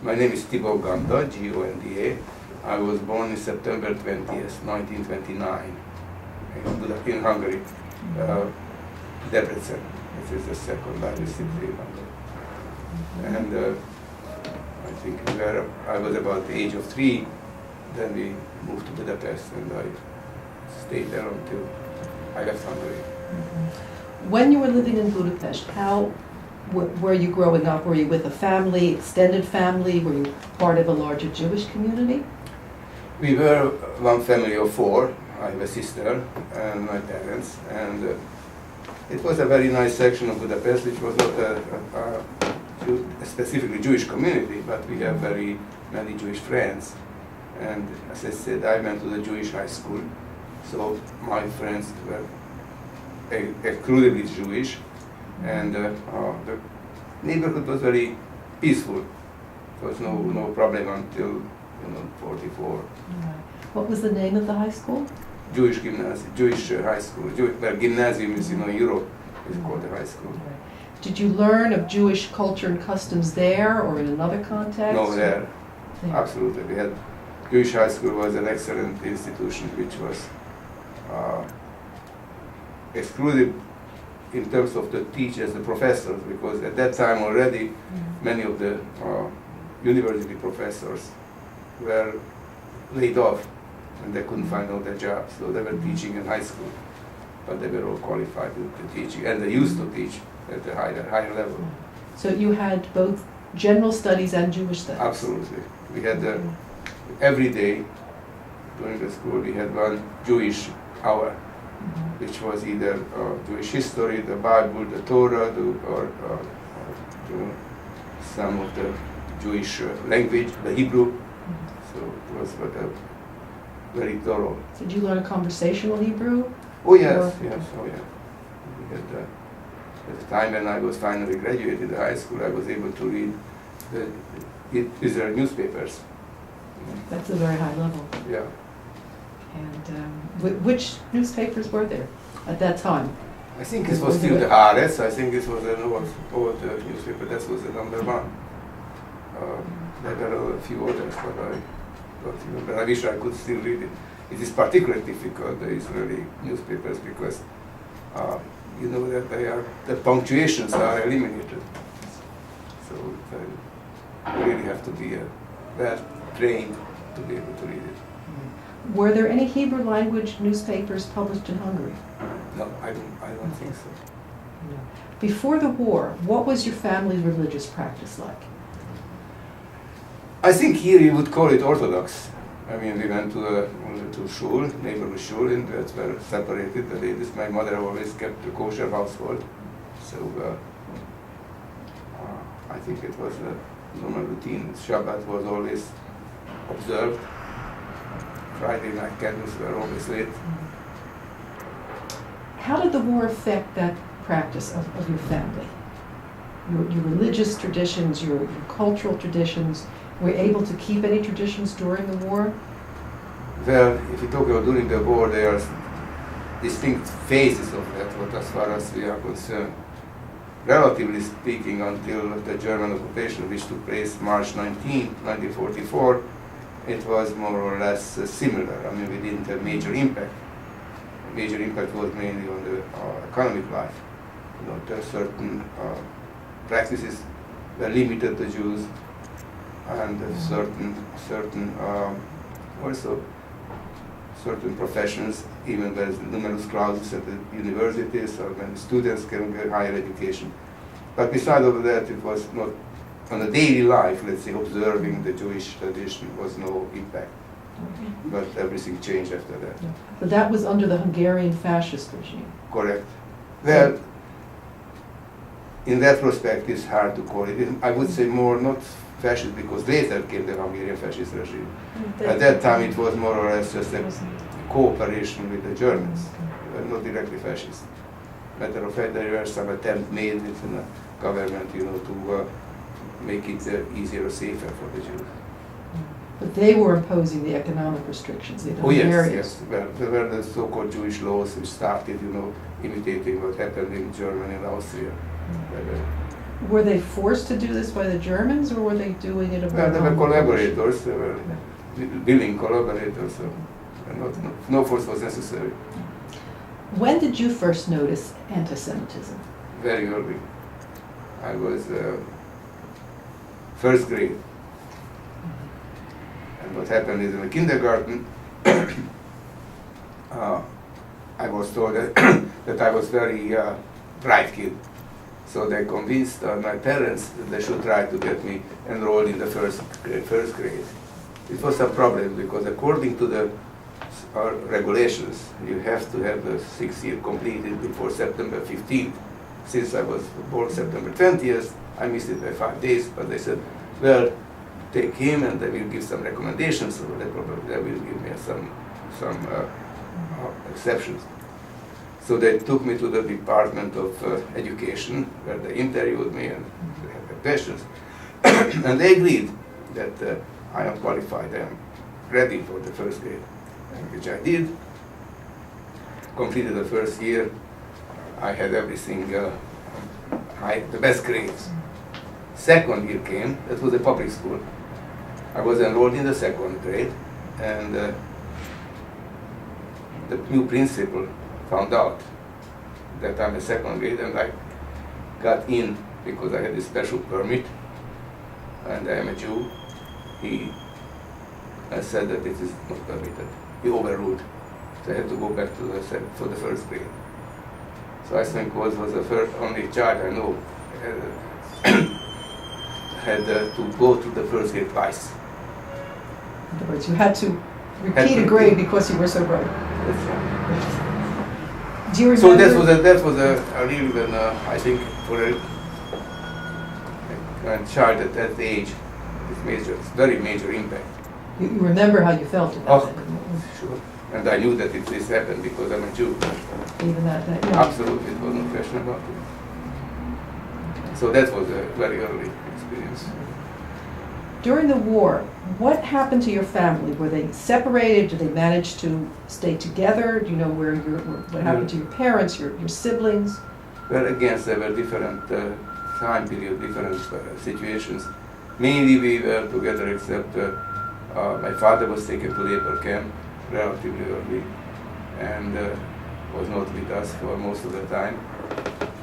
My name is Tibor Gonda, Gonda. I was born in September 20th, 1929, in Hungary, Debrecen. This is the second largest city in Hungary. And I think I was about the age of 3, then we moved to Budapest, and I stayed there until I left Hungary. When you were living in Budapest, how were you growing up? Were you with a family, extended family? Were you part of a larger Jewish community? We were one family of 4. I have a sister and my parents, and it was a very nice section of Budapest, which was not a specifically Jewish community, but we have very many Jewish friends. And as I said, I went to the Jewish high school, so my friends were exclusively Jewish, and the neighborhood was very peaceful. There was no problem until 44. What was the name of the high school? Jewish high school. Gymnasium is, in Europe, is called the high school. Did you learn of Jewish culture and customs there or in another context? No, there. Absolutely. We had Jewish high school was an excellent institution, which was exclusive in terms of the teachers, the professors, because at that time already many of the university professors were laid off and they couldn't find out their jobs, so they were teaching in high school, but they were all qualified to teach, and they used to teach at the higher level. So you had both general studies and Jewish studies? Absolutely. We had every day during the school we had one Jewish hour, which was either Jewish history, the Bible, the Torah, or some of the Jewish language, the Hebrew. So it was very thorough. Did you learn conversational Hebrew? Oh yes, yes, oh yeah. We had, at the time when I was finally graduated high school, I was able to read the Israeli newspapers. That's a very high level. Yeah. And which newspapers were there at that time? I think this was still the Haaretz. I think this was an old newspaper. That was the number 1. There were a few others, but I don't remember. I wish I could still read it. It is particularly difficult, the Israeli newspapers, because you know that the punctuations are eliminated. So you really have to be well trained to be able to read it. Were there any Hebrew language newspapers published in Hungary? No, I don't think so. No. Before the war, what was your family's religious practice like? I think here you would call it Orthodox. I mean, we went to shul, neighborhood shul, and that were separated. The ladies, my mother always kept a kosher household, so I think it was a normal routine. Shabbat was always observed. Friday night candles were always lit. How did the war affect that practice of your family? Your religious traditions, your cultural traditions, were you able to keep any traditions during the war? Well, if you talk about during the war, there are distinct phases of that, but as far as we are concerned. Relatively speaking, until the German occupation, which took place March 19, 1944, it was more or less similar. I mean, we didn't have major impact. Major impact was mainly on the economic life. You know, there are certain practices were limited to Jews, and certain professions, even there's numerous classes at the universities, or when students can get higher education. But besides all of that, it was not on the daily life, let's say, observing the Jewish tradition was no impact. But everything changed after that. But that was under the Hungarian fascist regime. Correct. Well, in that respect, it's hard to call it. I would say more not fascist, because later came the Hungarian fascist regime. At that time, it was more or less just a cooperation with the Germans, not directly fascist. Matter of fact, there were some attempts made within the government, to make it easier or safer for the Jews. But they were imposing the economic restrictions. The yes. Well, there were the so-called Jewish laws which started, imitating what happened in Germany and Austria. There were Were they forced to do this by the Germans, or were they doing it Well, about? they were collaborators, they were willing collaborators, so no force was necessary. When did you first notice anti-Semitism? Very early. I was first grade. And what happened is in the kindergarten, I was told that, that I was very bright kid. So they convinced my parents that they should try to get me enrolled in the first grade. It was a problem because according to the regulations, you have to have the 6th year completed before September 15th. Since I was born September 20th, I missed it by 5 days, but they said, well, take him and they will give some recommendations, so they will give me some exceptions. So they took me to the Department of Education, where they interviewed me and they had the questions. And they agreed that I am qualified, I am ready for the first grade, which I did. Completed the first year, I had everything, the best grades. Second year came, that was a public school. I was enrolled in the second grade, and the new principal found out that I'm a second grade, and I got in because I had a special permit, and I am a Jew. He said that it is not permitted. He overruled. So I had to go back to for the first grade. So I think was the only child I know had to go to the first grade twice. In other words, you had to repeat a grade because you were so bright. That's right. Do you remember? So that was a real, I think, for a child at that age, it's very major impact. You remember how you felt about Oh, it? sure. And I knew that this happened because I'm a Jew. Even that, yeah. Absolutely, it was no question about it. So that was a very early experience. During the war, what happened to your family? Were they separated? Did they manage to stay together? Do you know what happened to your parents, your siblings? Well, again, there were different time period, different situations. Mainly we were together, except my father was taken to labor camp relatively early and was not with us for most of the time.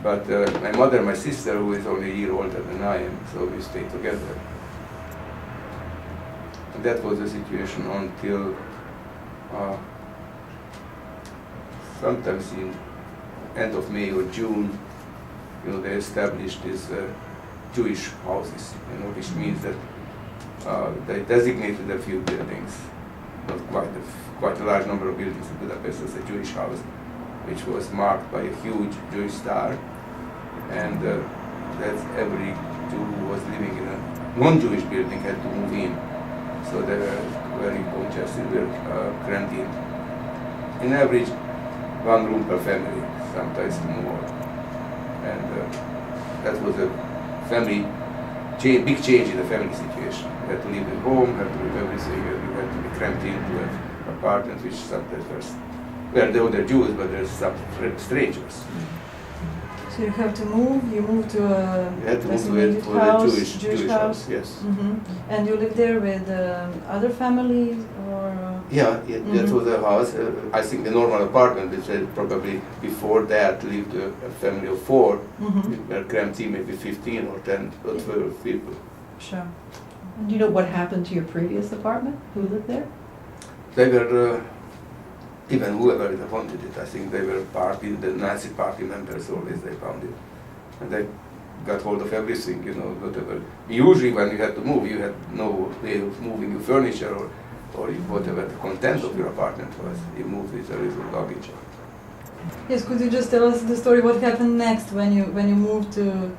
But my mother and my sister, who is only a year older than I am, so we stayed together. And that was the situation until sometimes in end of May or June, they established these Jewish houses, which means that they designated a few buildings, not quite a large number of buildings in Budapest as a Jewish house, which was marked by a huge Jewish star, and that every Jew who was living in a non-Jewish building had to move in. So they were very congested, they were crammed in. In average, 1 room per family, sometimes more. And that was a big change in the family situation. You had to live at home, had to live everything, you had to be crammed into an apartment, which sometimes were the other Jews, but there's some strangers. So you have to move. You move to a designated house, Jewish house. Yes. Mm-hmm. And you live there with other families, or? Yeah, that was a house. I think the normal apartment, which probably before that lived a family of 4. Mm-hmm. Were crammed in maybe 15 or 10 or 12 people. Sure. And do you know what happened to your previous apartment? Who lived there? They were, even whoever wanted it, I think they were the Nazi party members always, they found it. And they got hold of everything, whatever. Usually when you had to move, you had no way of moving your furniture or whatever the content of your apartment was. You moved with a little luggage. Yes, could you just tell us the story? What happened next when you moved to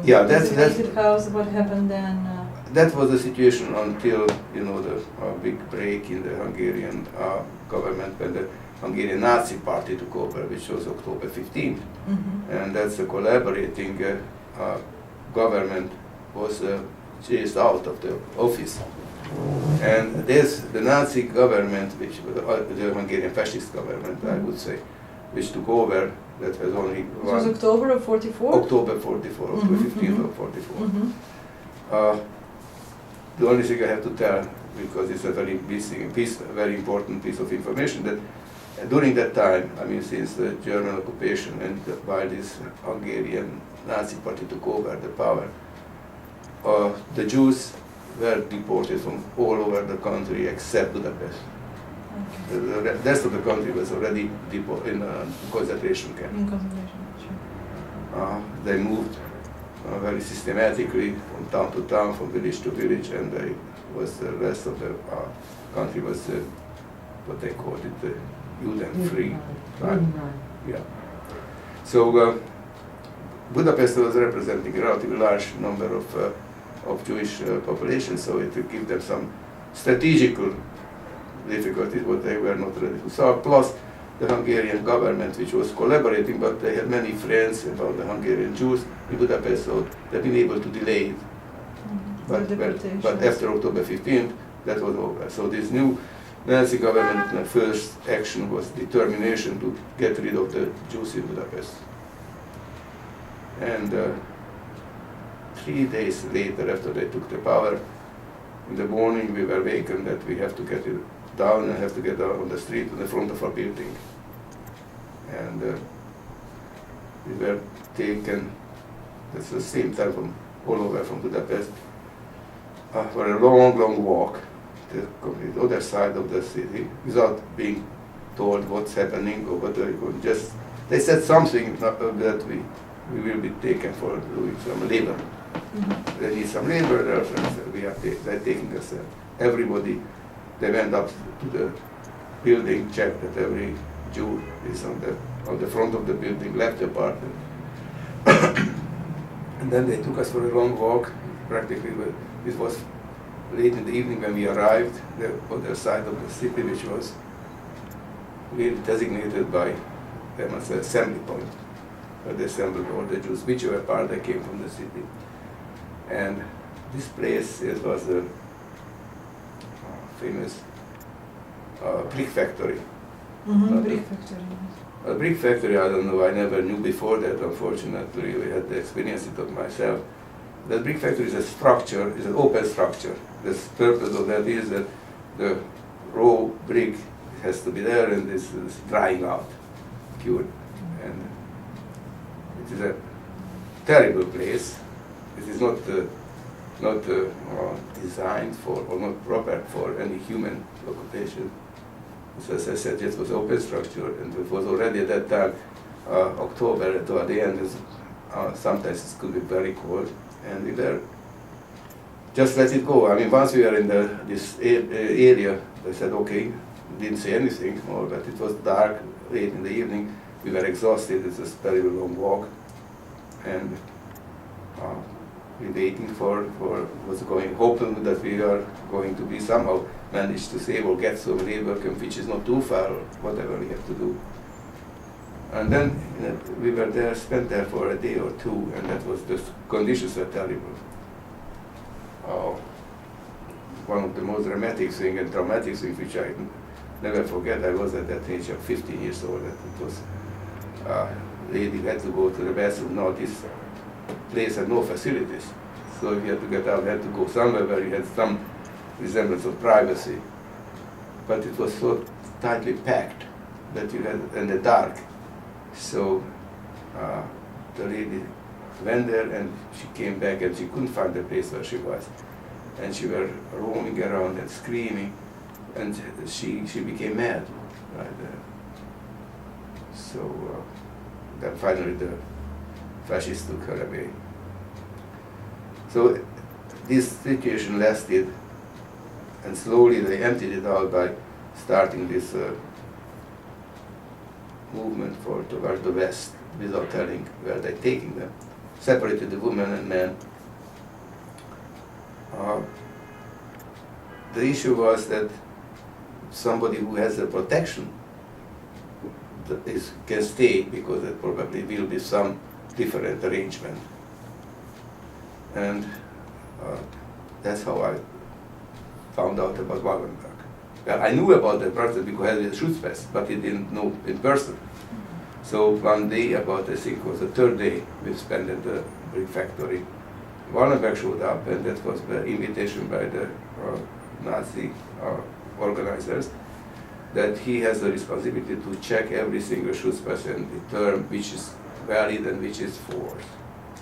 designated house? What happened then? That was the situation until the big break in the Hungarian government when the Hungarian Nazi Party took over, which was October 15th, and that's a collaborating government was chased out of the office. And the Nazi government, which was the Hungarian fascist government, I would say, which took over. That was only It was October of 44? October 44, October 15th of 44. The only thing I have to tell, because it's a very very important piece of information, that during that time, I mean, since the German occupation and while this Hungarian Nazi party took over the power, the Jews were deported from all over the country except Budapest. Okay. The rest of the country was already in concentration camp. In concentration, sure. They moved very systematically from town to town, from village to village, and the rest of the country was what they called it, the Juden-free. Right? Yeah. So Budapest was representing a relatively large number of Jewish population, so it would give them some strategical difficulties what they were not ready to solve. Plus, the Hungarian government, which was collaborating, but they had many friends about the Hungarian Jews in Budapest, so they've been able to delay it. But after October 15th, that was over. So this new Nazi government first action was determination to get rid of the Jews in Budapest. And 3 days later, after they took the power, in the morning we were awakened that we have to get it down and have to get out on the street in the front of our building. And we were taken, that's the same time from all over from Budapest, for a long, long walk to the complete other side of the city without being told what's happening or what they're going. Just they said something that we will be taken for doing some labor. They need some labor. They're taking us. Everybody. They went up to the building, checked that every Jew is on the front of the building, left the apartment, and then they took us for a long walk. Practically, it was late in the evening when we arrived the other side of the city, which was really designated by them as an assembly point, where they assembled all the Jews, whichever part they came from the city. And this place was a famous brick factory. Brick factory. A brick factory, I don't know, I never knew before that, unfortunately. I had to experience it of myself. The brick factory is a structure, is an open structure. The purpose of that is that the raw brick has to be there and this is drying out, cured. And it is a terrible place. It is not designed for or not proper for any human occupation. So as I said, it was open structure, and it was already at that time October toward the end. Sometimes it could be very cold, and we were just let it go. I mean, once we were in this area, they said okay. Didn't say anything more, but it was dark, late in the evening. We were exhausted. It was a very long walk, and we waiting for what's going, hoping that we are going to be somehow managed to save or get some labor camp, which is not too far, or whatever we have to do. And then we were there, spent there for a day or two, and that was the conditions were terrible. One of the most dramatic things and traumatic things which I never forget, I was at that age of 15 years old, and it was lady had to go to the bathroom. Now this place had no facilities, so if you had to get out, you had to go somewhere where you had some resemblance of privacy. But it was so tightly packed that you had in the dark. So the lady went there and she came back and she couldn't find the place where she was. And she was roaming around and screaming, and she became mad right there. So then finally the fascists took her away. So this situation lasted, and slowly they emptied it out by starting this movement towards the west without telling where they're taking them. Separated the women and men. The issue was that somebody who has a protection can stay, because there probably will be some different arrangement. And that's how I found out about Wallenberg. Well, I knew about the person because I had a Schutzpass, but he didn't know in person. So one day, about I think it was the third day, we spent at the brick factory. Wallenberg showed up, and that was the invitation by the Nazi organizers, that he has the responsibility to check every single Schutzpass and determine which is valid and which is false.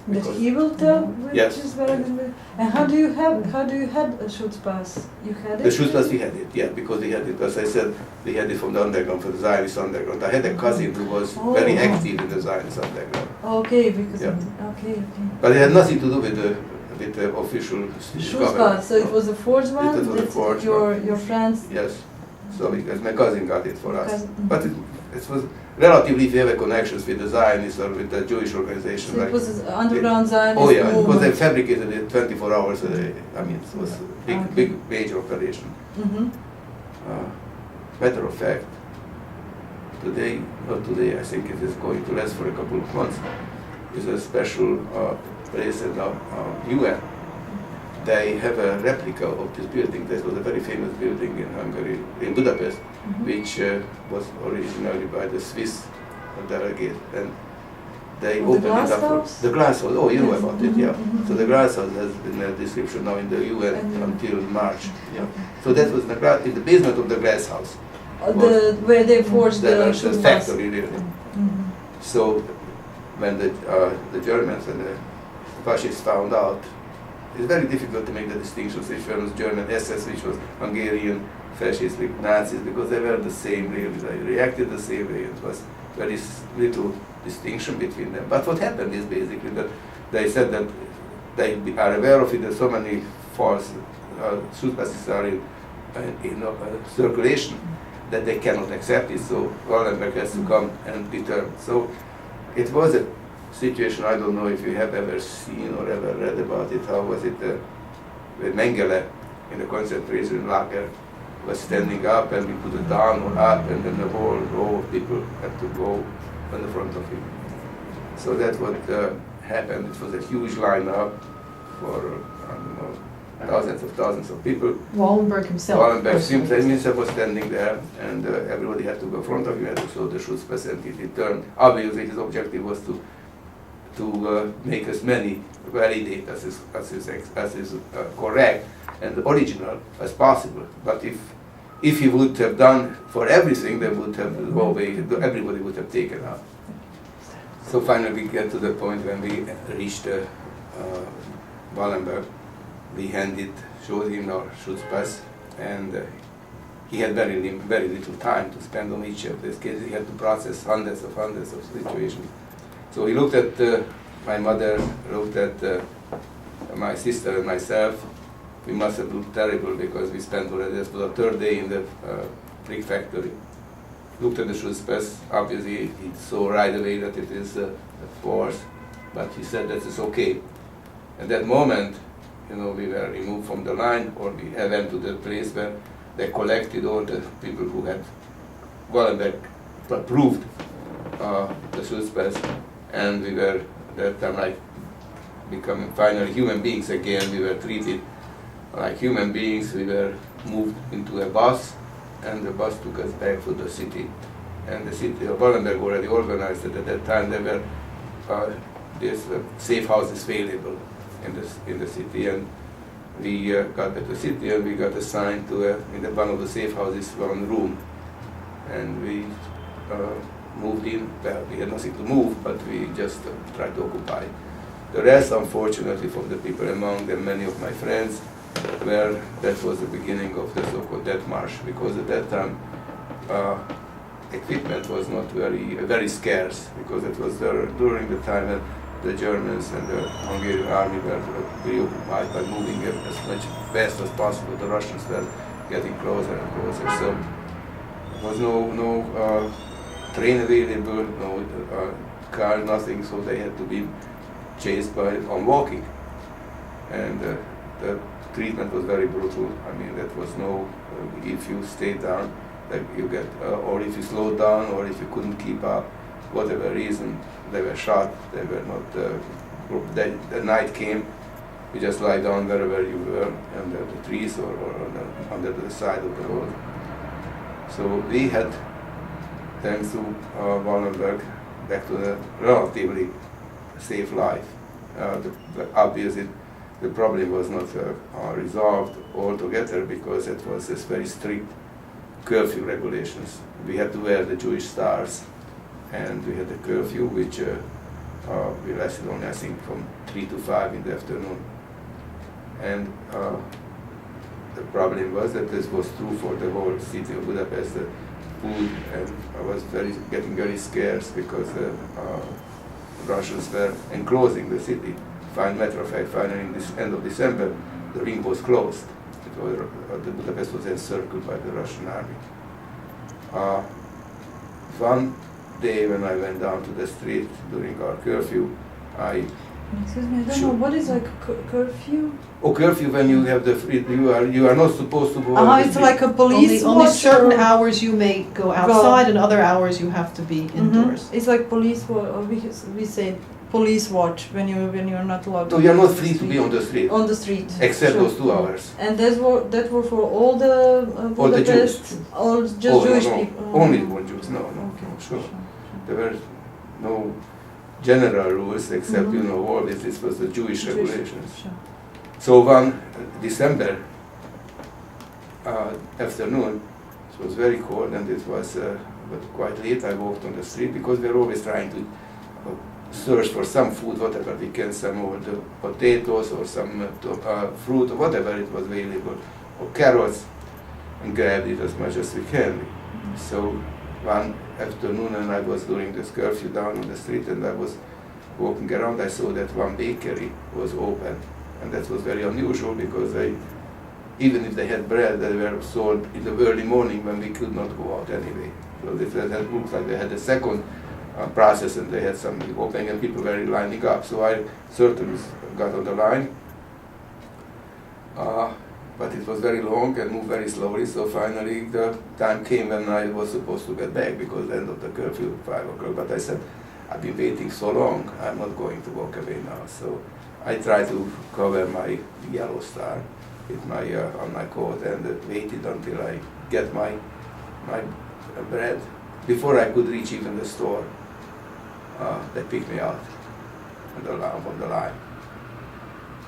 That he will tell which Yes. is valid and which. And how do you had a Schutzpass? You had it? The Schutzpass we had it, yeah, because we had it, as I said, we had it from the underground, from the Zionist underground. I had a cousin who was very active in the Zionist underground. Okay, because Yeah. okay. But it had nothing to do with the official Schutzpass, so it was a forged one? It was a that forged your friends? Yes, so because my cousin got it for us. Cousin- But it was relatively, if you have connections with the Zionists or with the Jewish organization. So like, it was an underground Zionist oh yeah, because they movement. fabricated it 24 hours a day. I mean, it was a Okay. big major operation. Mm-hmm. Matter of fact, not today, I think it is going to last for a couple of months, is a special place at the UN. They have a replica of this building. This was a very famous building in Hungary, in Budapest, which was originally by the Swiss delegate. And they The opened glass it up. house? The glass house. Oh, you know Yes. about it, yeah. Mhm. So the glass house has been a description now in the UN And- until March. Yeah. So that was in the basement of the glass house. Where they forged the The Schutzpass. factory really. Mhm. So when the Germans and the fascists found out, it's very difficult to make the distinctions which was German SS, which was Hungarian fascists, like Nazis, because they were the same really. They reacted the same way. It was very little distinction between them. But what happened is basically that they said that they are aware of it, that so many false Schutzpasses are in circulation that they cannot accept it, so Wallenberg has to come and determine. So it was a situation, I don't know if you have ever seen or ever read about it, how was it when Mengele in the concentration lager was standing up and we put it down or up, and then the whole row of people had to go in the front of him. So that's what happened. It was a huge lineup for, I don't know, thousands of people. Wallenberg himself. Wallenberg personally. himself was standing there, and everybody had to go in front of him, had to show the Schutzpass, and he returned. Obviously, his objective was to make as many validate as is correct and original as possible. But if he would have done for everything, they would have everybody would have taken out. So finally, we get to the point when we reached Wallenberg. We showed him our Schutzpass, and he had very little time to spend on each of these cases. He had to process hundreds of situations. So he looked at my mother, looked at my sister and myself. We must have looked terrible because we spent already, this was the third day in the brick factory. Looked at the Schutzpass. Obviously, he saw right away that it is a force, but he said that it's okay. At that moment, we were removed from the line, or we went to the place where they collected all the people who had Wallenberg approved the Schutzpass, and we were at that time like becoming finally human beings again. We were treated like human beings. We were moved into a bus, and the bus took us back to the city. And the city of Wallenberg already organized it. At that time there were these safe houses available in the city, and we got to the city and we got assigned to in one of the safe houses, one room, and we moved in. Well, we had nothing to move, but we just tried to occupy. The rest, unfortunately, for the people, among them many of my friends, that was the beginning of the so-called death march, because at that time equipment was not very scarce, because it was during the time that the Germans and the Hungarian army were preoccupied by moving it as much fast as possible. The Russians were getting closer and closer, so there was no train available, no car, nothing, so they had to be chased on walking. And the treatment was very brutal. I mean, that was if you stayed down, like you get, or if you slowed down, or if you couldn't keep up, whatever reason, they were shot. They were not. The night came. You just lie down wherever you were, under the trees or under the side of the road. So we had, thanks to Wallenberg, back to a relatively safe life. Obviously, the problem was not resolved altogether because it was this very strict curfew regulations. We had to wear the Jewish stars, and we had a curfew which we lasted only, I think, from 3 to 5 in the afternoon. And the problem was that this was true for the whole city of Budapest. The food and I was getting very scarce because the Russians were enclosing the city. Matter of fact, finally in this end of December, the ring was closed. The Budapest was encircled by the Russian army. One day when I went down to the street during our curfew, Excuse me, I don't know, what is like curfew? Curfew when you have the free, you are not supposed to go on the It's street. like a police Only watch certain or- hours you may go outside and other hours you have to be indoors. It's like police watch, or we say police watch when you're not allowed to. No, you are be not on the free to street. be on the street, On the street. except Sure. those 2 hours. And that were for all the All the Budapest, Jews. all just Oh, Jewish no, no. people. Only one Jews, no, Okay, sure. There were no general rules except, Mhm. always this was the Jewish regulations. Sure. So one December afternoon, it was very cold and it was but quite late. I walked on the street because we are always trying to search for some food, whatever we can, some of the potatoes or some fruit or whatever it was available, or carrots, and grabbed it as much as we can. So one afternoon, and I was doing this curfew down on the street, and I was walking around, I saw that one bakery was open, and that was very unusual because even if they had bread, they were sold in the early morning when we could not go out anyway. So it looked like they had a second process and they had something opening and people were lining up. So I certainly got on the line, but it was very long and moved very slowly. So finally the time came when I was supposed to get back because the end of the curfew, 5 o'clock. But I said, I've been waiting so long, I'm not going to walk away now. So I tried to cover my yellow star with on my coat and waited until I get my bread. Before I could reach even the store, they picked me out on the line.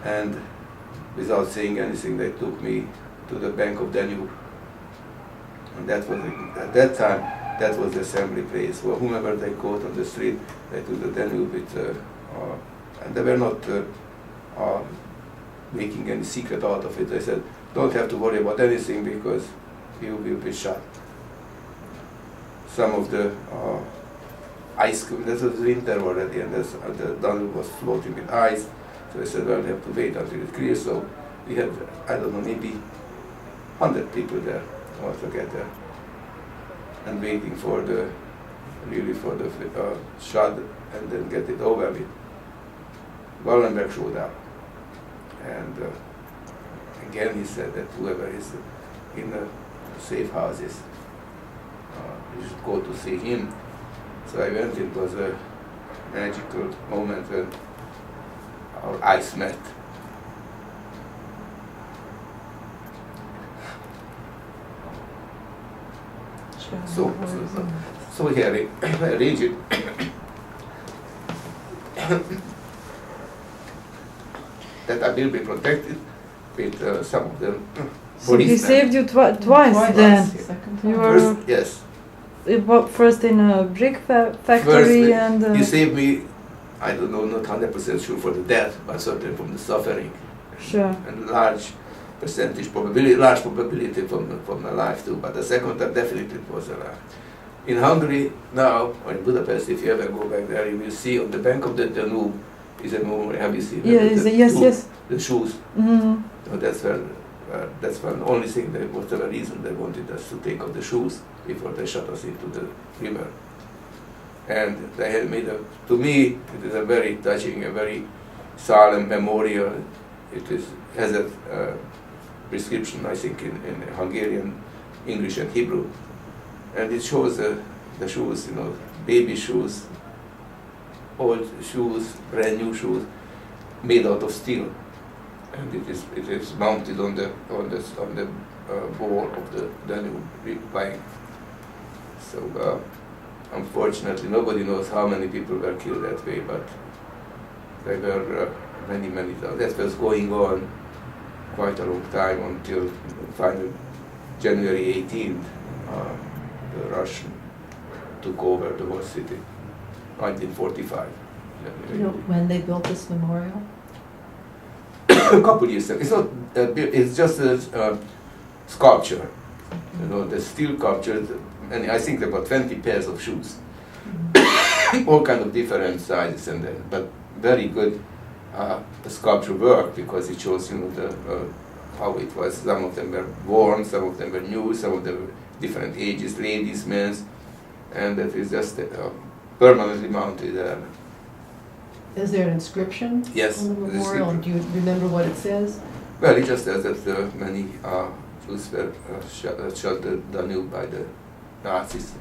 And without saying anything, they took me to the bank of Danube. And that was, at that time, that was the assembly place. Well, whomever they caught on the street, they took the Danube with, and they were not making any secret out of it. They said, don't have to worry about anything because you will be shot. Some of the ice cream, that was winter already, and the Danube was floating with ice. So I said, well, we have to wait until it clears. So we had, I don't know, maybe 100 people there altogether, and waiting for the shot and then get it over with. Wallenberg showed up, and again he said that whoever is in the safe houses, you should go to see him. So I went. It was a magical moment when our eyes met. So we had arranged it. That I will be protected with some of the So he policemen. saved you twice then. Second You time. were First, yes. First in a brick factory First, and. he saved me, I don't know, not 100% sure for the death, but certainly from the suffering. Sure. And large probability from the life too. But the second time definitely it was alive. In Hungary now, or in Budapest, if you ever go back there, you will see on the bank of the Danube is a memorial. Have you seen Yes. the shoes? Mm-hmm. So that's one only thing. That was the reason they wanted us to take off the shoes before they shot us into the river. And they had made to me, it is a very touching, a very solemn memorial. It has a prescription, I think, in Hungarian, English, and Hebrew. And it shows the shoes, baby shoes, old shoes, brand new shoes, made out of steel. And it is mounted on the wall of the Danube bank. So unfortunately, nobody knows how many people were killed that way, but there were many, many. That was going on quite a long time until finally January 18th, the Russian took over the whole city, 1945. You know when they built this memorial? A couple years ago. It's not. It's just a sculpture. You know, the steel sculpture, and I think about 20 pairs of shoes, all kind of different sizes, and then, but very good sculpture work because it shows, you know, the how it was. Some of them were worn, some of them were new, some of them were different ages, ladies, men's, and that is just permanently mounted there. Is there an inscription Yes, on the memorial? And do you remember what it says? Well, it just says that many Jews were shot the Danube by the Nazis.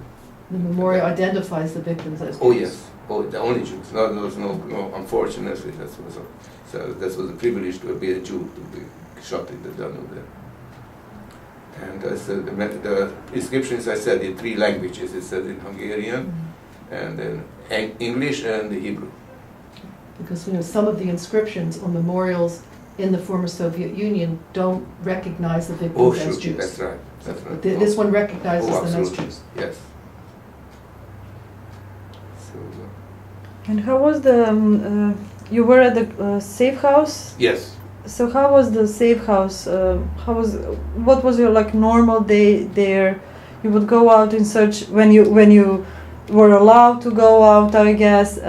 The memorial identifies the victims as Jews. Oh yes, the only Jews. No, there was no. Unfortunately, that was a privilege to be a Jew to be shot in the Danube there. And the inscriptions, I said, in 3 languages. It said in Hungarian, and then English and Hebrew. Because, you know, some of the inscriptions on memorials in the former Soviet Union don't recognize the victims as Jews. That's right. That's right. This one recognizes them as absolutely. Jews. Yes. So, And how was the? You were at the safe house. yes. So how was the safe house? What was your like normal day there? You would go out in search when you were allowed to go out, I guess.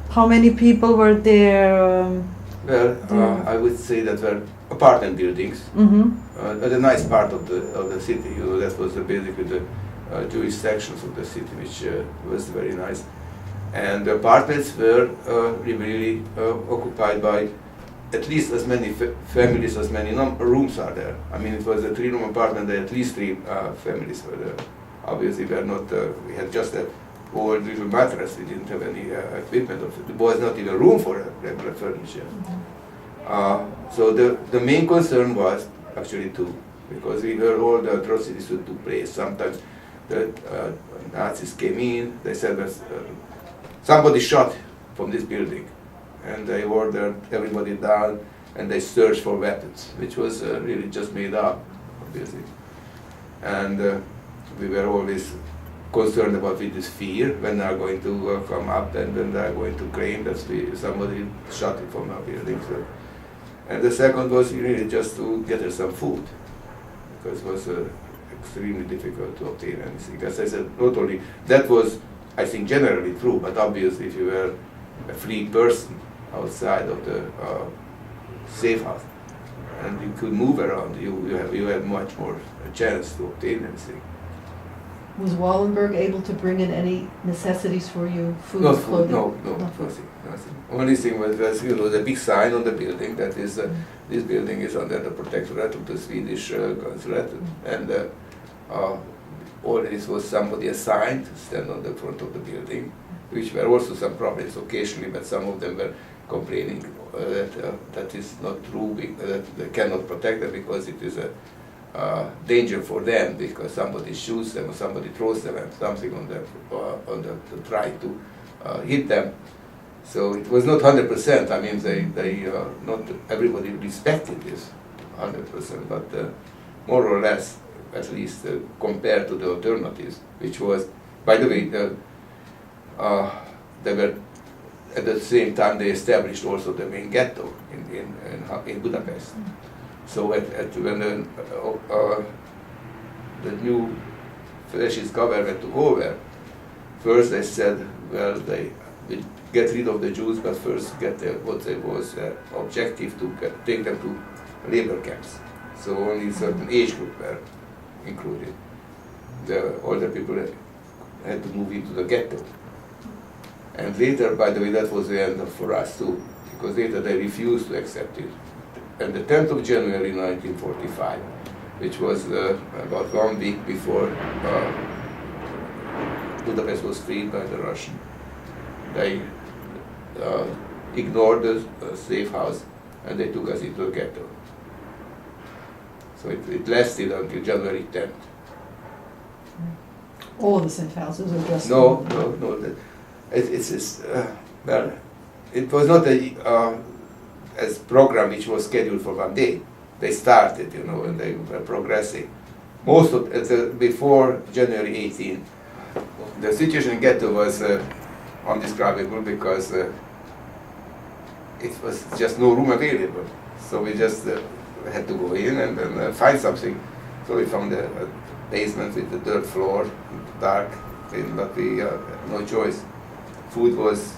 How many people were there? I would say that were apartment buildings. The nice part of the city. You know, that was basically the Jewish sections of the city, which was very nice. And the apartments were really occupied by at least as many families as many rooms are there. I mean, it was a 3-room apartment. There at least 3 families were there. Obviously, we are not. We had just a old little mattress. We didn't have any equipment. There was not even room for regular furniture. So the main concern was actually 2, because we heard all the atrocities that took place. Sometimes the Nazis came in. They said that somebody shot from this building, and they ordered everybody down, and they searched for weapons, which was really just made up, obviously. And we were always concerned about with this fear when they are going to come up and when they are going to claim that somebody shot it from our building. So. And the second was really just to get her some food, because it was extremely difficult to obtain anything. As I said, not only that was, I think, generally true, but obviously if you were a free person outside of the safe house and you could move around, you had much more chance to obtain anything. Was Wallenberg able to bring in any necessities for you, food, No clothing? No, nothing. Only thing was the big sign on the building that is this building is under the protectorate of the Swedish consulate, and all this was somebody assigned to stand on the front of the building, which were also some problems occasionally, but some of them were complaining that is not true, that they cannot protect them because it is a danger for them, because somebody shoots them or somebody throws them and something on them to try to hit them. So it was not 100%. I mean, they not everybody respected this 100%, but more or less, at least compared to the alternatives, which was, by the way, they were at the same time they established also the main ghetto in Budapest. So when the new fascist government took over, first they said, well, they will get rid of the Jews, but first get what there was objective to take them to labor camps. So only certain age group were included. The older people had to move into the ghetto. And later, by the way, that was the end for us too, because later they refused to accept it. And the 10th of January 1945, which was about 1 week before Budapest was freed by the Russians, they ignored the safe house and they took us into the ghetto. So it lasted until January 10th. all of the safe houses or just? No. It's well, it was not a as program which was scheduled for one day. They started, and they were progressing. Most of before January 18, the situation in ghetto was undescribable because it was just no room available. So we just had to go in and find something. So we found a basement with a dirt floor, dark, but we had no choice. Food was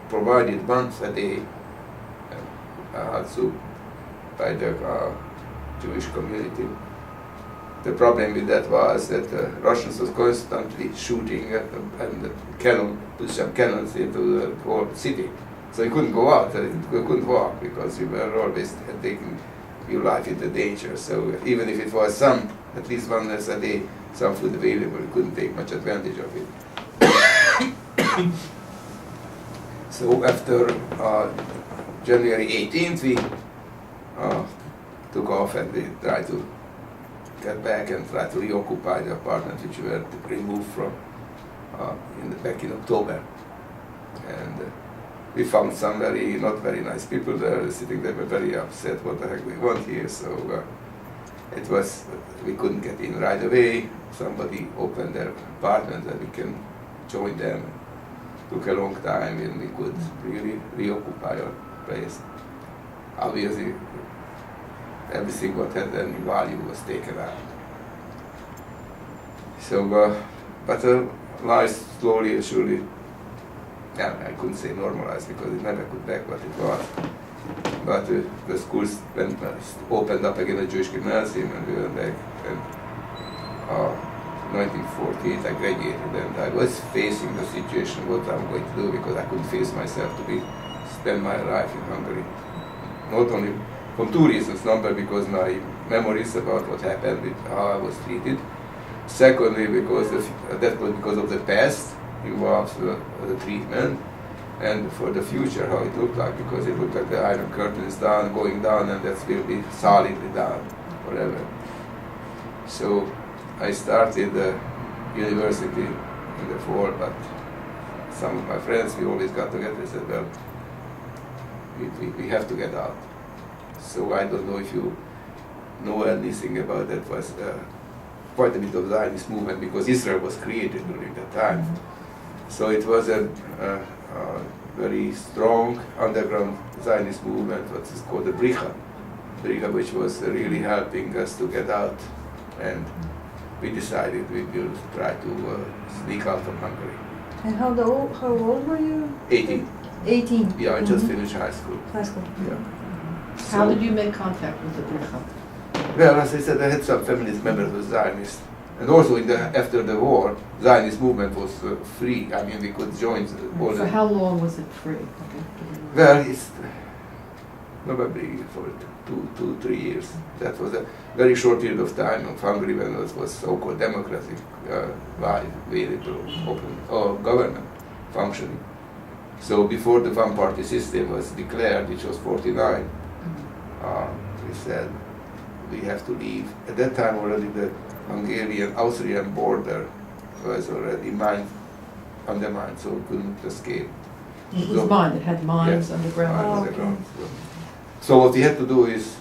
provided once a day, hot soup by the Jewish community. The problem with that was that the Russians was constantly shooting and put some cannons into the whole city. So you couldn't go out, you couldn't walk because you were always taking your life into danger. So even if it was at least one less a day, some food available, you couldn't take much advantage of it. So after January 18th, we took off and we tried to get back and try to reoccupy the apartment which we were removed from back in October. And we found some not very nice people there sitting there, were very upset what the heck we want here. So we couldn't get in right away. Somebody opened their apartment and we can join them. Took a long time and we could really reoccupy our place. Obviously, everything what had any value was taken out. So, but life slowly and surely, I couldn't say normalized because it never could back what it was. But the schools opened up again, the Jewish gymnasium, and we went back. And 1948 I graduated and I was facing the situation what I'm going to do because I couldn't face myself to spend my life in Hungary. Not only from two reasons, number because my memories about what happened, with how I was treated. Secondly, because that was because of the past involved the treatment, and for the future how it looked like, because it looked like the Iron Curtain is down, going down, and that will be solidly down forever. So I started university in the fall, but some of my friends, we always got together and said, well, we have to get out. So I don't know if you know anything about that. Was quite a bit of Zionist movement because Israel was created during that time. So it was a very strong underground Zionist movement, what is called the Bricha, which was really helping us to get out. And we decided we will try to sneak out from Hungary. And how old were you? 18. 18. Yeah, I just finished high school. High school. Yeah. How did you make contact with the Bricha? Well, as I said, I had some feminist members who were Zionists. And also after the war, Zionist movement was free. I mean, we could join all For how long was it free? Well, it's probably for 2-3 years. That was a very short period of time of Hungary when it was so-called democratic, variable, open government functioning. So before the one-party system was declared, which was 49, we said we have to leave. At that time already the Hungarian-Austrian border was already undermined, so we couldn't escape. It was mined, it had mines underground. Mines underground. So what we had to do is,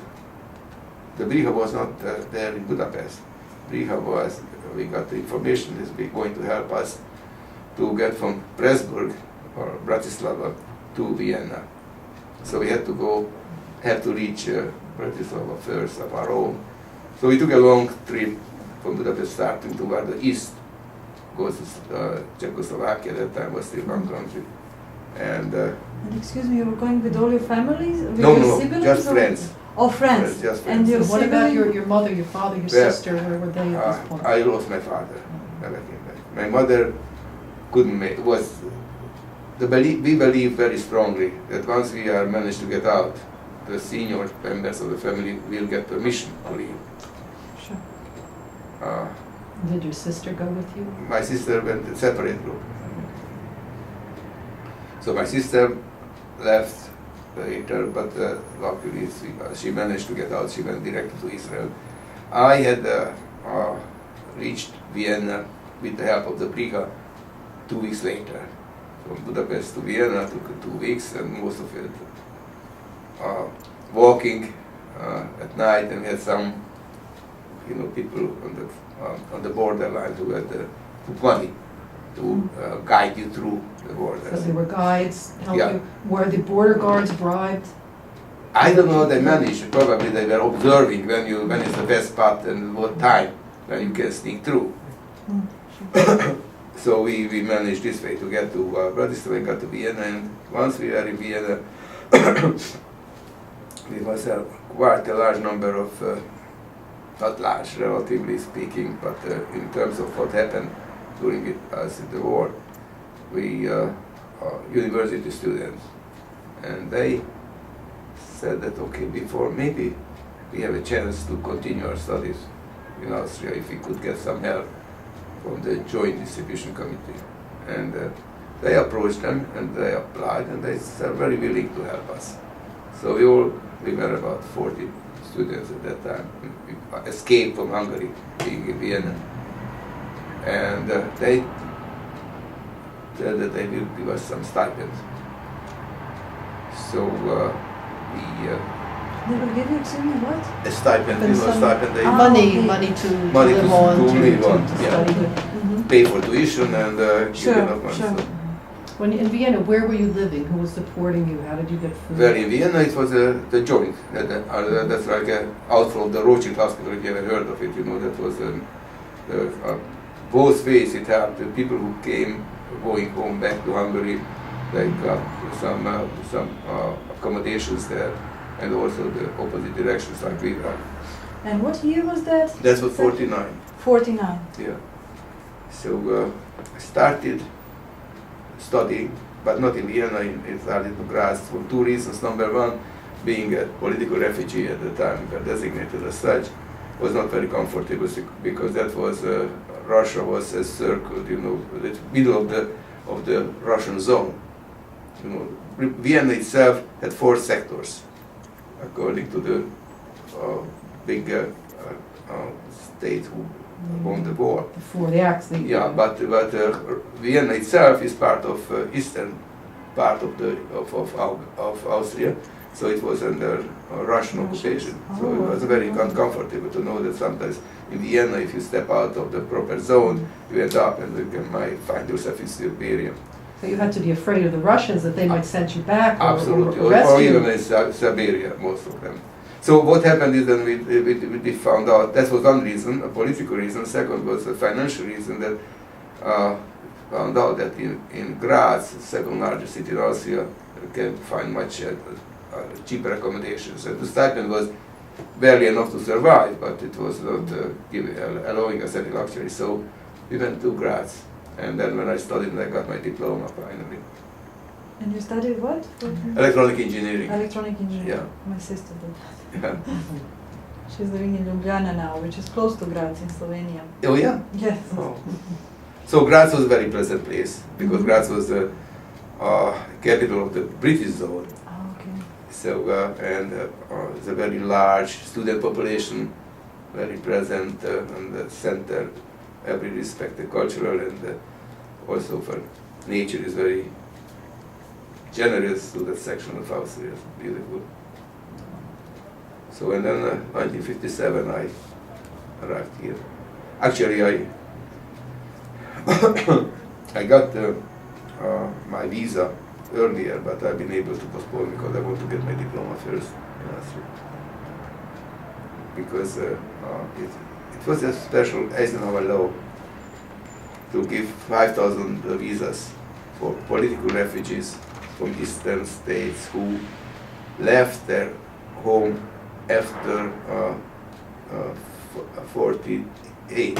the Bricha was not there in Budapest. Bricha was, we got the information is going to help us to get from Pressburg or Bratislava to Vienna. So we had to reach Bratislava first of our own. So we took a long trip from Budapest starting toward the east, goes to Czechoslovakia. At that time was still one country. And excuse me, you were going with all your families? With no, your siblings just or? friends. Oh, friends. Just friends. And your What about sibling? your mother, your father, your sister? Where were they at this point? I lost my father when I came back. My mother couldn't make, we believe very strongly that once we are managed to get out, the senior members of the family will get permission to leave. Sure. Did your sister go with you? My sister went in a separate group. So my sister left later, but luckily she managed to get out. She went directly to Israel. I had reached Vienna with the help of the Briga 2 weeks later. From Budapest to Vienna took 2 weeks, and most of it walking at night, and we had some, people on the borderline who had money to guide you through the border. So there were guides help Yeah. you. Were the border guards bribed? I don't know, they managed, probably they were observing when is the best spot and what time when you can sneak through. So we managed this way to get to Bratislava and got to Vienna, and once we were in Vienna, we was quite a large number of, not large relatively speaking, but in terms of what happened during the war, we university students, and they said that okay, before maybe we have a chance to continue our studies in Austria if we could get some help from the Joint Distribution Committee. And they approached them and they applied, and they were very willing to help us. So we were about 40 students at that time. We escaped from Hungary, being in Vienna. And they said that they will give us some stipends. So They will give you, excuse me, what? a stipend, And some stipend, they money, okay. money to Money live to- on, to live to on, yeah. study. pay for tuition and give Sure, enough money. sure. So When in Vienna, where were you living? Who was supporting you? How did you get food? Well, in Vienna it was the joint. That's like out from the Rothschild Hospital, if you ever heard of it, that was both ways it helped. The people who came going home back to Hungary, they got some accommodations there, and also the opposite directions like we got. And what year was that? That's what 49, 49. yeah. So I started studying, but not in Vienna, I started in Graz for 2 reasons. Number one, being a political refugee at the time, designated as such, was not very comfortable because that was, Russia was encircled, the middle of the Russian zone. Vienna itself had 4 sectors, according to the big state who won the war. Before the acts, the Yeah, but Vienna itself is part of eastern part of Austria, so it was under Russian occupation. So it was very uncomfortable to know that sometimes in Vienna, if you step out of the proper zone, you end up and you might find yourself in Siberia. So you had to be afraid of the Russians that they might send you back or Absolutely, arrest or you. even in Siberia, most of them. So what happened is that we found out, that was one reason, a political reason. Second was a financial reason, that found out that in Graz, the second largest city in Austria, you can find much cheaper accommodations. And the stipend was barely enough to survive, but it was not allowing us any luxury. So we went to Graz, and then when I studied, I got my diploma finally. And you studied what? Electronic engineering. Electronic engineering. Yeah. My sister did. Yeah. She's living in Ljubljana now, which is close to Graz in Slovenia. Oh yeah? Yes. Oh. So Graz was a very pleasant place, because Graz was the capital of the British zone. Oh, okay. So, it's a very large student population, very present in the center, every respect, the cultural and also for nature is very generous to that section of Austria, it's beautiful. So, and then 1957 I arrived here. Actually, I got my visa earlier, but I've been able to postpone because I want to get my diploma first in Austria. Because it was a special Eisenhower law to give 5,000 visas for political refugees from eastern states who left their home after 48.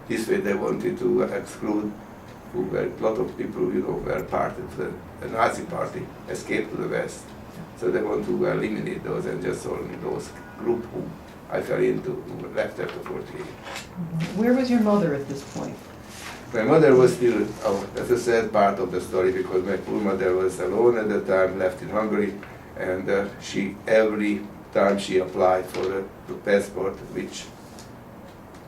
This way they wanted to exclude who were, a lot of people, were part of the Nazi party, escaped to the West. So they want to eliminate those and just only those group who I fell into, who left after 48. Where was your mother at this point? My mother was still, that's a sad part of the story, because my poor mother was alone at the time, left in Hungary, and she, every time she applied for the passport, which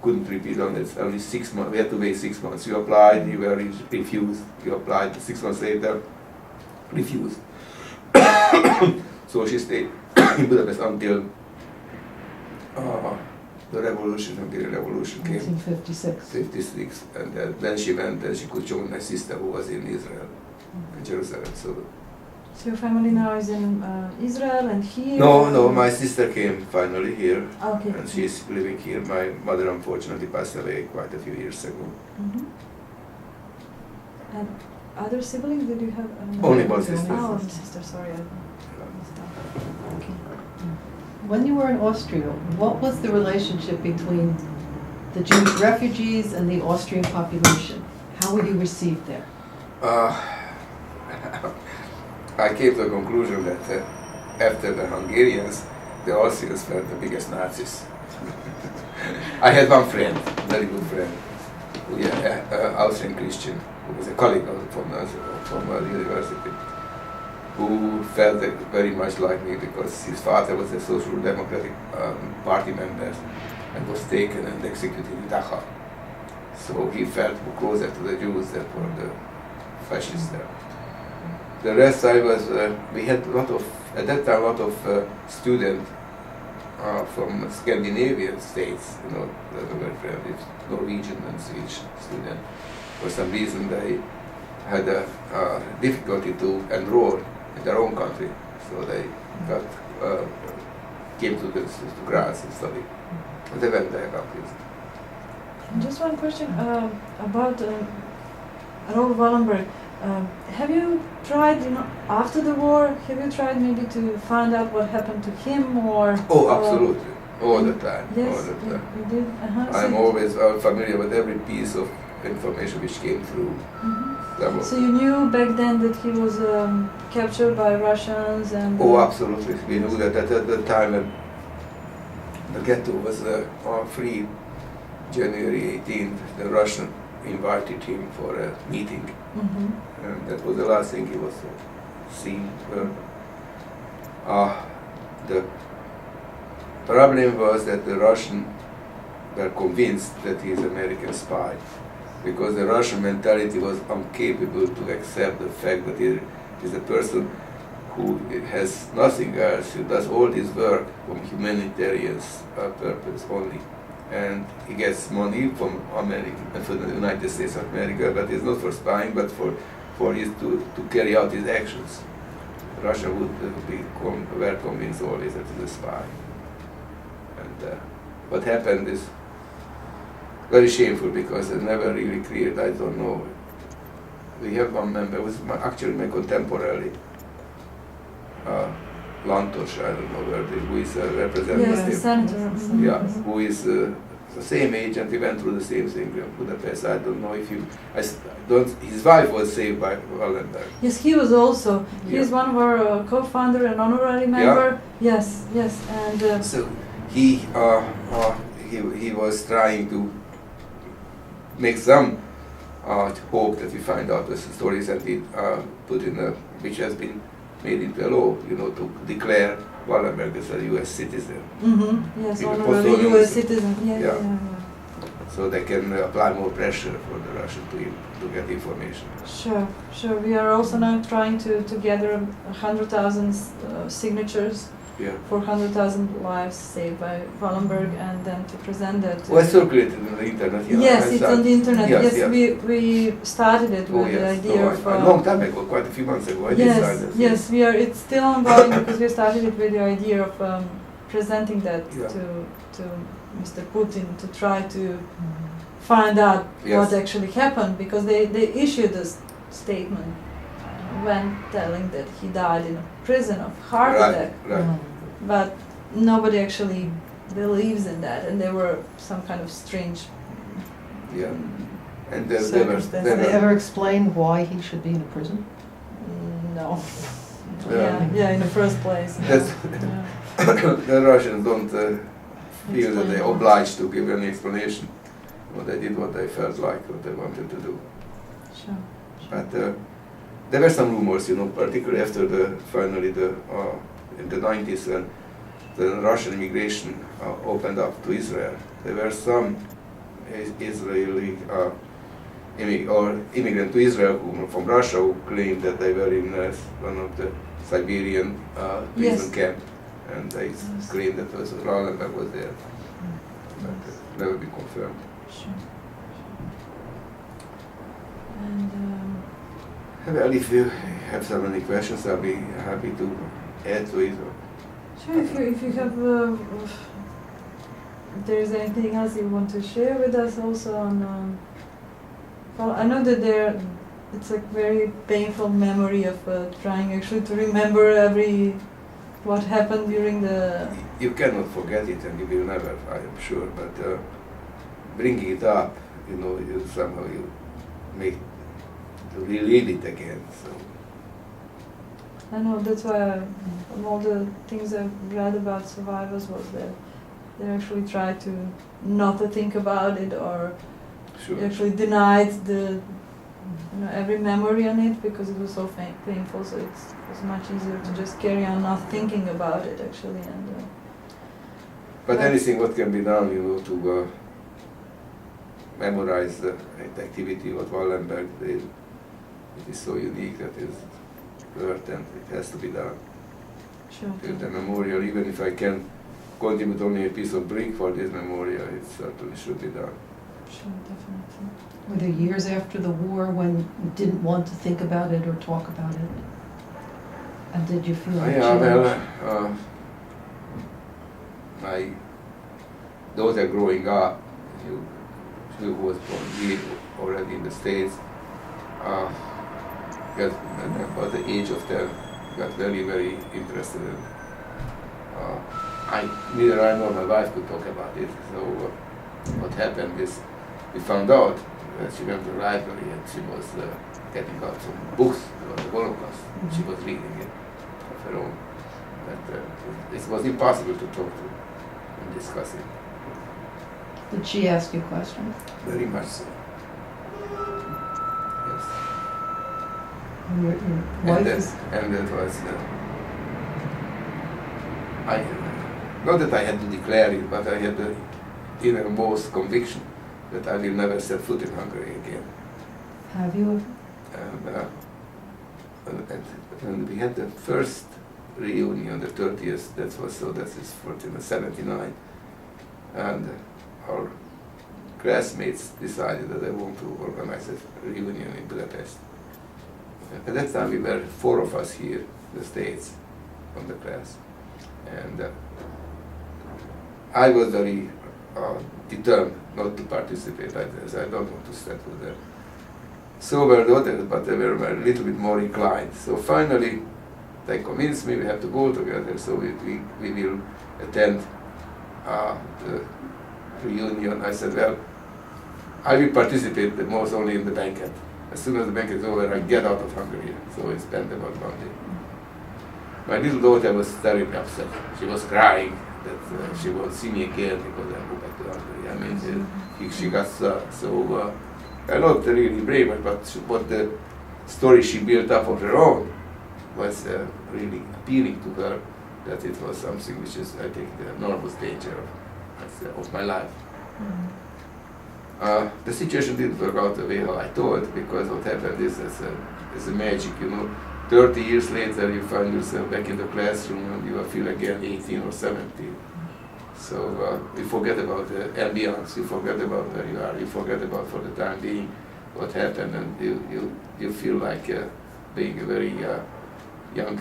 couldn't repeat on it. Only 6 months. We had to wait 6 months. You applied, you were refused. You applied 6 months later, refused. So she stayed in Budapest until the revolution, until the revolution came. 1956. 56, and then she went and she could join my sister who was in Israel, in Jerusalem. So So your family now is in Israel and here? no, my sister came finally here, Okay. and she's living here. My mother unfortunately passed away quite a few years ago. Mhm. And other siblings? Did you have? Only one sister. Oh, one sister. Sorry. I missed out. Okay. When you were in Austria, what was the relationship between the Jewish refugees and the Austrian population? How were you received there? I came to the conclusion that after the Hungarians, the Austrians were the biggest Nazis. I had one friend, very good friend, who, Austrian Christian, who was a colleague from our university, who felt very much like me because his father was a Social Democratic Party member and was taken and executed in Dachau. So he felt closer to the Jews than for the fascists there. The rest we had at that time a lot of students from Scandinavian states, that were very friendly, Norwegian and Swedish students. For some reason they had a difficulty to enroll in their own country, so they came to Graz and studied. And they went there afterwards. Just one question about Raoul Wallenberg. Have you tried, after the war, have you tried maybe to find out what happened to him or? Oh, absolutely, all the time. Yes, all the time. you did. I'm always familiar with every piece of information which came through. Mm-hmm. So you knew back then that he was captured by Russians and? Oh, absolutely. We knew that at the time the ghetto was free. January 18th, the Russian invited him for a meeting, and that was the last thing he was seen. The problem was that the Russians were convinced that he is an American spy, because the Russian mentality was incapable to accept the fact that he is a person who has nothing else, who does all this work from humanitarian purpose only. And he gets money from the United States of America, but it's not for spying, but for his to carry out his actions. Russia would were convinced always that he's a spy. And what happened is very shameful because it never really cleared. I don't know. We have one member who was actually my contemporary, Lantos, I don't know who is a representative. Yes, senator. Yeah, who is the same age, and we went through the same thing in Budapest. I don't know if you, his wife was saved by Wallenberg. Yes, he was also. He's one of our co-founder and honorary member. Yes, and. So he was trying to make some hope that we find out the stories that he put in which has been made into a law, to declare Wallenberg as a U.S. citizen. Yes, People honorary U.S. citizen. Yeah. So they can apply more pressure for the Russian to get information. Sure. We are also now trying to gather 100,000 signatures for 100,000 lives saved by Wallenberg, and then to present that. Well, it's circulated on the internet. Yes, it's on the internet. Yes. We started it with the idea of. A long time ago, quite a few months ago. Yes, we are. It's still ongoing because we started it with the idea of presenting that to Mr. Putin to try to find out what actually happened, because they issued a statement when telling that he died in a prison of heart attack. Right. But nobody actually believes in that, and there were some kind of strange. And Have they ever explained why he should be in a prison? No. In the first place. The Russians don't feel that they're obliged to give any explanation. They did what they felt like, what they wanted to do. Sure. But there were some rumors, particularly after in the 90s when the Russian immigration opened up to Israel. There were some Israeli immigrant to Israel from Russia who claimed that they were in one of the Siberian prison Yes. camp, and they claimed that Wallenberg was there, but never been confirmed. Sure. And Well, if you have so many questions, I'll be happy to add to it. sure, if you have, if there's anything else you want to share with us also on, well, I know that it's a very painful memory of trying actually to remember what happened during the. You cannot forget it, and you will never, I am sure, but bringing it up, you somehow you make to relive it again. So I know, that's why from all the things I've read about survivors was that they actually try to not to think about it, or sure. actually denied every memory on it because it was so painful. So it was much easier to just carry on not thinking about it actually. And But anything what can be done, to memorize the activity what Wallenberg did, it is so unique that it's worth, and it has to be done. sure. Till the memorial, even if I can contribute only a piece of brick for this memorial, it certainly should be done. Sure, definitely. Were there years after the war when you didn't want to think about it or talk about it? And did you feel like Yeah, change? well, my daughter growing up, she was born here already in the States, got about the age of 10, got very, very interested in. Neither I nor my wife could talk about it. So what happened is we found out that she went to the library and she was getting out some books about the Holocaust. Mm-hmm. She was reading it of her own. But it was impossible to talk to and discuss it. Did she ask you questions? Very much so. Yes. And your And wife that, is, and that was, not that I had to declare it, but I had the innermost conviction that I will never set foot in Hungary again. have you? And we had the first reunion, the 30th, that is 1479, and our classmates decided that they want to organize a reunion in Budapest. At that time we were 4 of us here, the States, from the class, and I was very determined not to participate. I don't want to step with them. So were the others, but they were a little bit more inclined. So finally, they convinced me we have to go together, so we will attend the reunion. I said, well, I will participate the most only in the banquet. As soon as the banquet is over, I get out of Hungary. So we spent about 1 day. My little daughter was terribly upset. She was crying that she won't see me again because I go back to Hungary. I mean, she got so not really brave, but what the story she built up on her own was really appealing to her, that it was something which is, I think, the enormous danger of my life. Mm-hmm. The situation didn't work out the way how I thought, because what happened is as a magic, 30 years later you find yourself back in the classroom and you feel again 18 or 17. So you forget about the ambience, you forget about where you are, you forget about for the time being what happened, and you feel like being a very young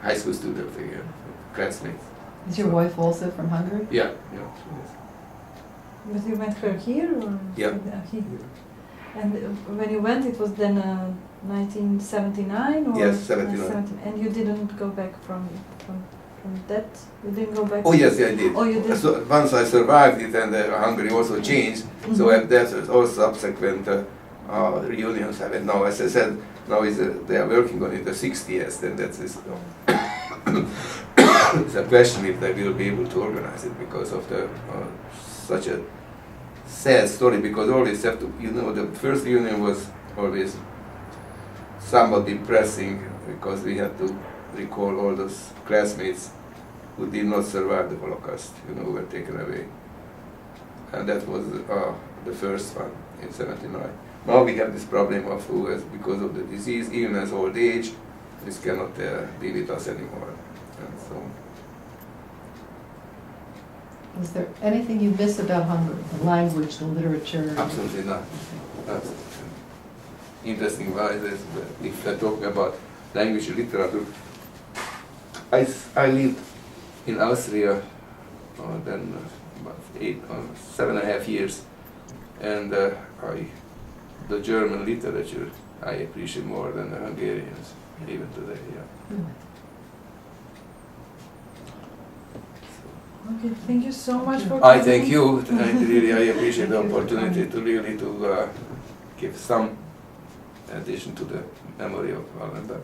high school student again, classmates. Is your wife also from Hungary? Yeah, she is. But you met her here, or Yeah. Here? And when you went, it was then 1979, or Yes, 79. And you didn't go back from that. You didn't go back. Oh yes, I did. Oh, you did. So once I survived it, and Hungary also changed. So Mhm. there's all subsequent reunions. I mean, now, as I said, now they are working on it the 60th, and that's it's a question if they will be able to organize it because of the such a sad story. Because always have to, the first reunion was always somewhat depressing because we had to recall all those classmates who did not survive the Holocaust, who were taken away. And that was the first one in 79. Now we have this problem of who has, because of the disease, even as old age, this cannot be with us anymore. And so, Is there anything you miss about Hungary? The language, the literature? absolutely not. Absolutely. Interesting wise is that if I talk about language and literature, I lived in Austria then about 7.5 years, and the German literature I appreciate more than the Hungarians even today. Yeah. Hmm. Okay, thank you so much for I coming. thank you. I appreciate the opportunity to really give some addition to the memory of Wallenberg.